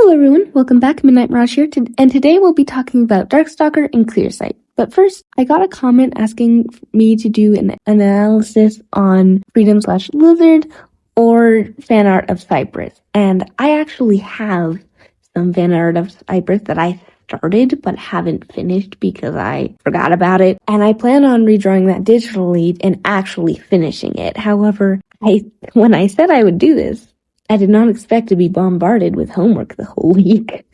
Hello everyone, welcome back. Midnight Mirage here, and today we'll be talking about Darkstalker and Clearsight. But first, I got a comment asking me to do an analysis on Freedom/Lizard or fan art of Cypress. And I actually have some fan art of Cypress that I started but haven't finished because I forgot about it. And I plan on redrawing that digitally and actually finishing it. However, when I said I would do this, I did not expect to be bombarded with homework the whole week.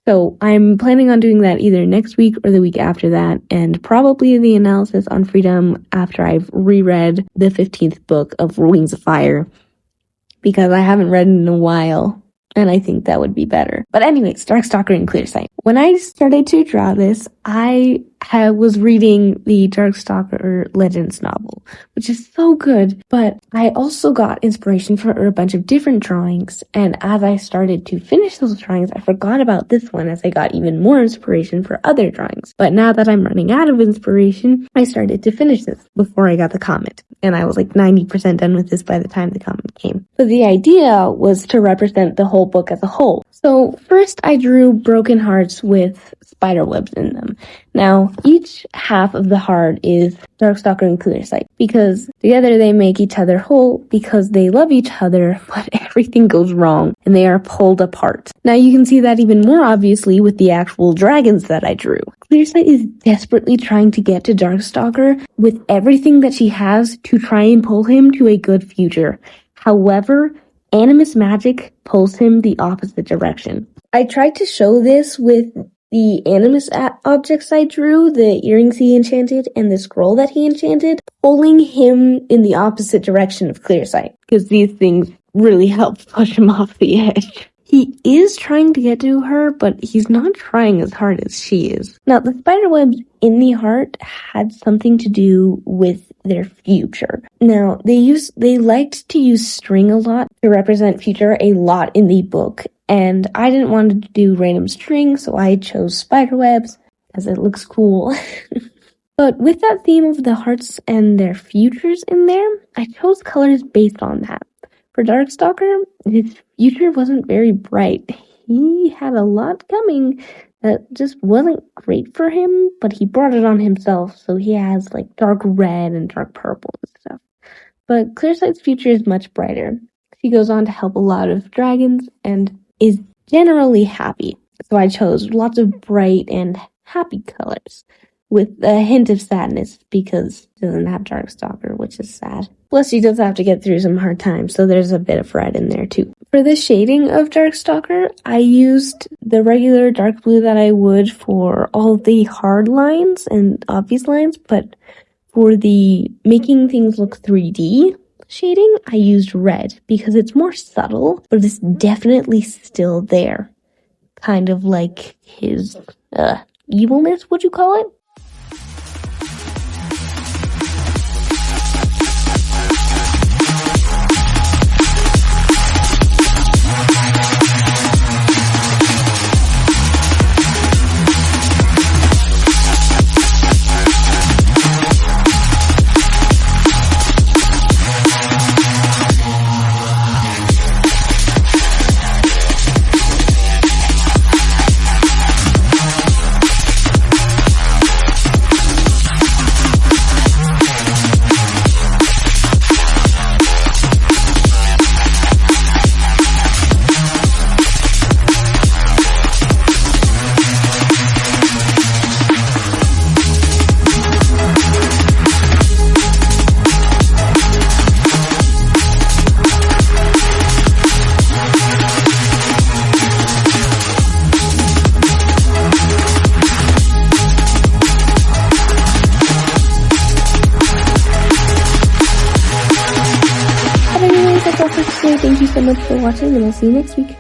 So I'm planning on doing that either next week or the week after that, and probably the analysis on Freedom after I've reread the 15th book of Wings of Fire, because I haven't read it in a while, and I think that would be better. But anyways, Darkstalker and Clearsight. When I started to draw this, I was reading the Darkstalker Legends novel, which is so good, but I also got inspiration for a bunch of different drawings, and as I started to finish those drawings, I forgot about this one as I got even more inspiration for other drawings. But now that I'm running out of inspiration, I started to finish this before I got the comment, and I was like 90% done with this by the time the comment came. So the idea was to represent the whole book as a whole. So first I drew broken hearts with spider webs in them. Now, each half of the heart is Darkstalker and Clearsight, because together they make each other whole because they love each other, but everything goes wrong and they are pulled apart. Now, you can see that even more obviously with the actual dragons that I drew. Clearsight is desperately trying to get to Darkstalker with everything that she has to try and pull him to a good future. However, Animus magic pulls him the opposite direction. I tried to show this with the Animus objects I drew, the earrings he enchanted and the scroll that he enchanted, pulling him in the opposite direction of Clearsight, because these things really help push him off the edge. He is trying to get to her, but he's not trying as hard as she is. Now, the spiderwebs in the heart had something to do with their future. Now, they liked to use string a lot to represent future a lot in the book, and I didn't want to do random string, so I chose spiderwebs, as it looks cool. But with that theme of the hearts and their futures in there, I chose colors based on that. For Darkstalker, his future wasn't very bright. He had a lot coming that just wasn't great for him, but he brought it on himself, so he has like dark red and dark purple and stuff. But Clearsight's future is much brighter. He goes on to help a lot of dragons and is generally happy. So I chose lots of bright and happy colors, with a hint of sadness because he doesn't have Darkstalker, which is sad. Plus, he does have to get through some hard times, so there's a bit of red in there too. For the shading of Darkstalker, I used the regular dark blue that I would for all the hard lines and obvious lines, but for the making things look 3D shading, I used red because it's more subtle, but it's definitely still there. Kind of like his evilness, would you call it? That's all for today. Thank you so much for watching, and I'll see you next week.